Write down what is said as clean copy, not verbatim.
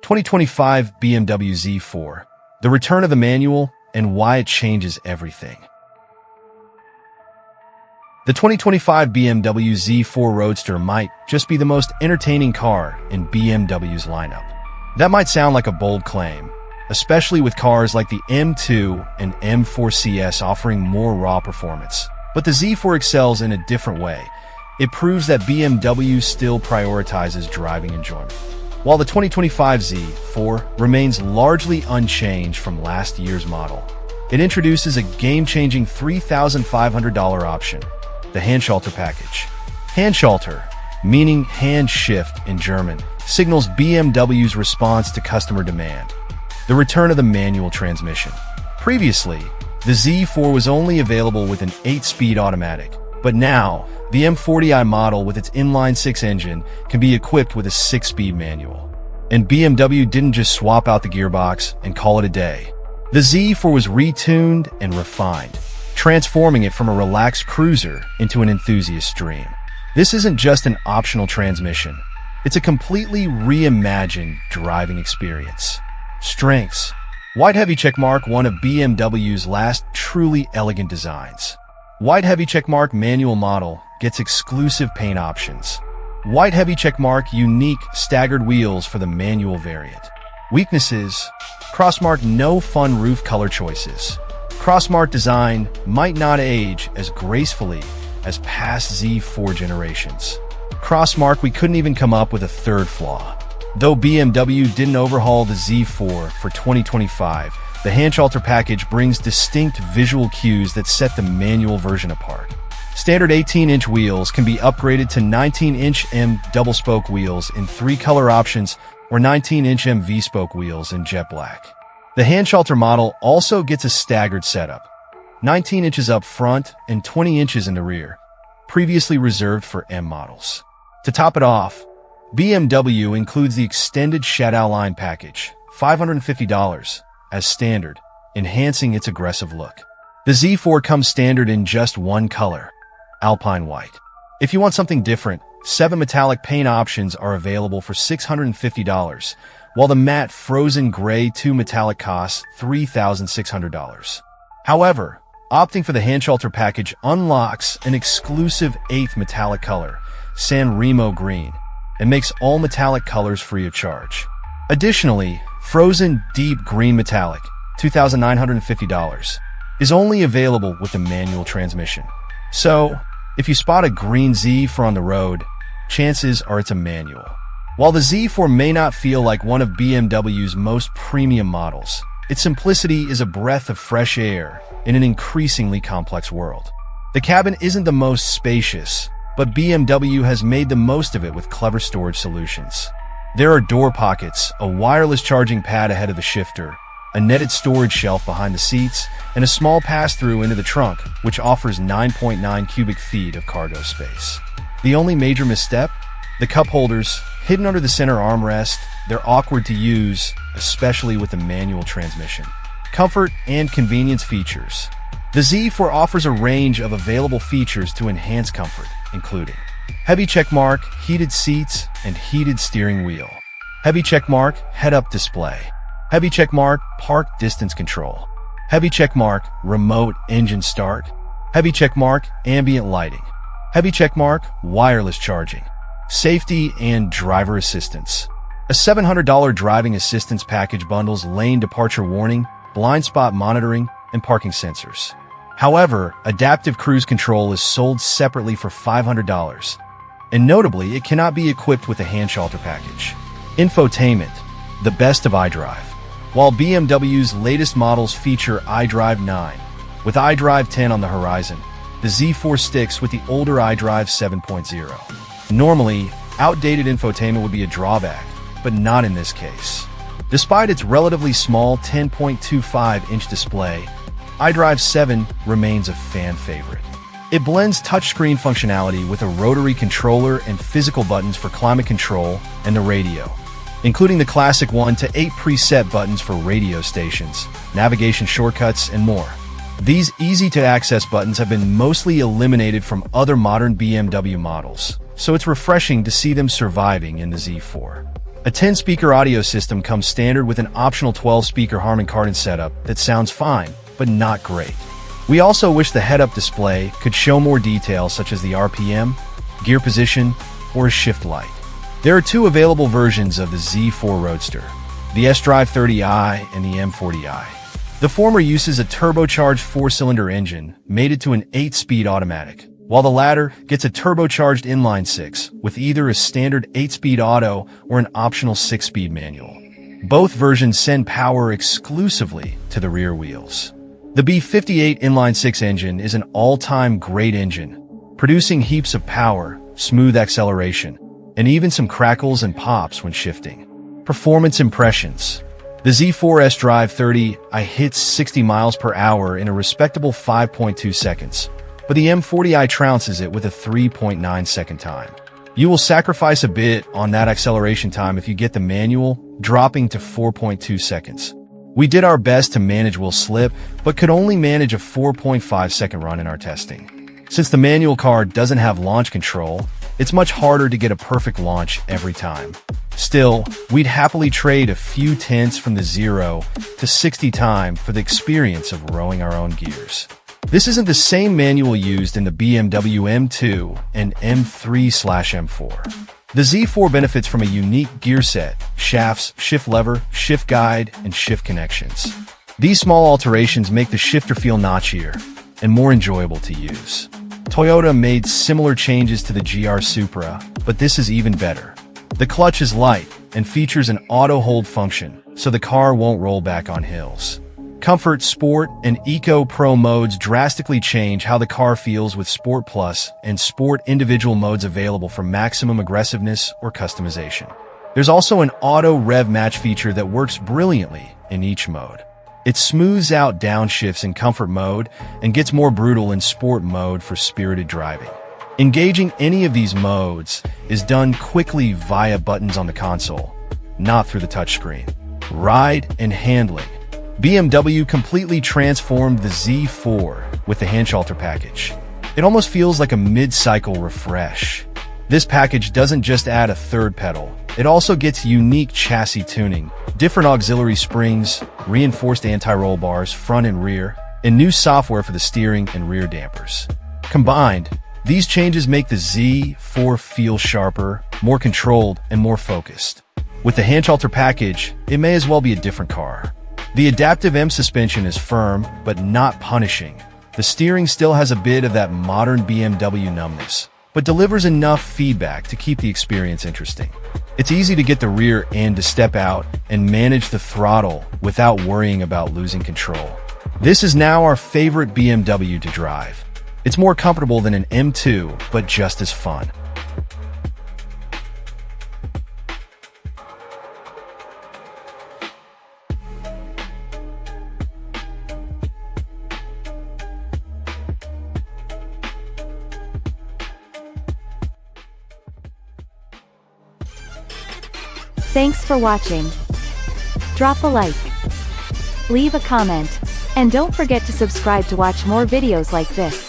2025 BMW Z4, the return of the manual and why it changes everything. The 2025 BMW Z4 Roadster might just be the most entertaining car in BMW's lineup. That might sound like a bold claim, especially with cars like the M2 and M4 CS offering more raw performance. But the Z4 excels in a different way. It proves that BMW still prioritizes driving enjoyment. While the 2025 Z4 remains largely unchanged from last year's model, it introduces a game-changing $3,500 option, the Handschalter package. Handschalter, meaning hand shift in German, signals BMW's response to customer demand, the return of the manual transmission. Previously, the Z4 was only available with an 8-speed automatic, but now, the M40i model with its inline-6 engine can be equipped with a 6-speed manual. And BMW didn't just swap out the gearbox and call it a day. The Z4 was retuned and refined, transforming it from a relaxed cruiser into an enthusiast dream. This isn't just an optional transmission. It's a completely reimagined driving experience. Strengths. White Heavy Checkmark, one of BMW's last truly elegant designs. White Heavy Checkmark manual model gets exclusive paint options. White Heavy Checkmark unique staggered wheels for the manual variant. Weaknesses: Crossmark no fun roof color choices. Crossmark design might not age as gracefully as past Z4 generations. Crossmark, we couldn't even come up with a third flaw. Though BMW didn't overhaul the Z4 for 2025, the Handschalter package brings distinct visual cues that set the manual version apart. Standard 18-inch wheels can be upgraded to 19-inch M double-spoke wheels in 3 color options or 19-inch M V-spoke wheels in jet black. The Handschalter model also gets a staggered setup, 19 inches up front and 20 inches in the rear, previously reserved for M models. To top it off, BMW includes the extended Shadow line package, $550, as standard, enhancing its aggressive look. The Z4 comes standard in just one color, Alpine White. If you want something different, 7 metallic paint options are available for $650, while the matte Frozen Gray 2 metallic costs $3,600. However, opting for the Handschalter package unlocks an exclusive 8th metallic color, San Remo Green, and makes all metallic colors free of charge. Additionally, Frozen Deep Green Metallic, $2,950, is only available with the manual transmission. So, if you spot a green Z4 on the road, chances are it's a manual. While the Z4 may not feel like one of BMW's most premium models, its simplicity is a breath of fresh air in an increasingly complex world. The cabin isn't the most spacious, but BMW has made the most of it with clever storage solutions. There are door pockets, a wireless charging pad ahead of the shifter, a netted storage shelf behind the seats, and a small pass-through into the trunk, which offers 9.9 cubic feet of cargo space. The only major misstep? The cup holders, hidden under the center armrest, they're awkward to use, especially with the manual transmission. Comfort and convenience features. The Z4 offers a range of available features to enhance comfort, including Heavy Checkmark, heated seats, and heated steering wheel. Heavy Checkmark, head-up display. Heavy Checkmark, park distance control. Heavy Checkmark, remote engine start. Heavy Checkmark, ambient lighting. Heavy Checkmark, wireless charging. Safety and driver assistance. A $700 driving assistance package bundles lane departure warning, blind spot monitoring, and parking sensors. However, adaptive cruise control is sold separately for $500, and notably, it cannot be equipped with the Handschalter package. Infotainment, the best of iDrive. While BMW's latest models feature iDrive 9, with iDrive 10 on the horizon, the Z4 sticks with the older iDrive 7.0. Normally, outdated infotainment would be a drawback, but not in this case. Despite its relatively small 10.25-inch display, iDrive 7 remains a fan favorite. It blends touchscreen functionality with a rotary controller and physical buttons for climate control and the radio, including the classic 1 to 8 preset buttons for radio stations, navigation shortcuts, and more. These easy-to-access buttons have been mostly eliminated from other modern BMW models, so it's refreshing to see them surviving in the Z4. A 10-speaker audio system comes standard with an optional 12-speaker Harman Kardon setup that sounds fine, but not great. We also wish the head-up display could show more details such as the RPM, gear position, or a shift light. There are two available versions of the Z4 Roadster, the S-Drive 30i and the M40i. The former uses a turbocharged 4-cylinder engine mated to an 8-speed automatic, while the latter gets a turbocharged inline-6 with either a standard 8-speed auto or an optional 6-speed manual. Both versions send power exclusively to the rear wheels. The B58 inline-6 engine is an all-time great engine, producing heaps of power, smooth acceleration, and even some crackles and pops when shifting. Performance impressions. The Z4 S-Drive 30i hits 60 miles per hour in a respectable 5.2 seconds, but the M40i trounces it with a 3.9 second time. You will sacrifice a bit on that acceleration time if you get the manual, dropping to 4.2 seconds. We did our best to manage wheel slip, but could only manage a 4.5 second run in our testing. Since the manual car doesn't have launch control, it's much harder to get a perfect launch every time. Still, we'd happily trade a few tenths from the 0 to 60 time for the experience of rowing our own gears. This isn't the same manual used in the BMW M2 and M3/M4. The Z4 benefits from a unique gear set, shafts, shift lever, shift guide, and shift connections. These small alterations make the shifter feel notchier and more enjoyable to use. Toyota made similar changes to the GR Supra, but this is even better. The clutch is light and features an auto hold function, so the car won't roll back on hills. Comfort, Sport, and Eco Pro modes drastically change how the car feels with Sport Plus and Sport individual modes available for maximum aggressiveness or customization. There's also an auto rev match feature that works brilliantly in each mode. It smooths out downshifts in Comfort mode and gets more brutal in Sport mode for spirited driving. Engaging any of these modes is done quickly via buttons on the console, not through the touchscreen. Ride and handling. BMW completely transformed the Z4 with the Handschalter package. It almost feels like a mid-cycle refresh. This package doesn't just add a third pedal, it also gets unique chassis tuning, different auxiliary springs, reinforced anti-roll bars front and rear, and new software for the steering and rear dampers. Combined, these changes make the Z4 feel sharper, more controlled, and more focused. With the Handschalter package, it may as well be a different car. The adaptive M suspension is firm, but not punishing. The steering still has a bit of that modern BMW numbness, but delivers enough feedback to keep the experience interesting. It's easy to get the rear end to step out and manage the throttle without worrying about losing control. This is now our favorite BMW to drive. It's more comfortable than an M2, but just as fun. Thanks for watching. Drop a like, leave a comment, and don't forget to subscribe to watch more videos like this.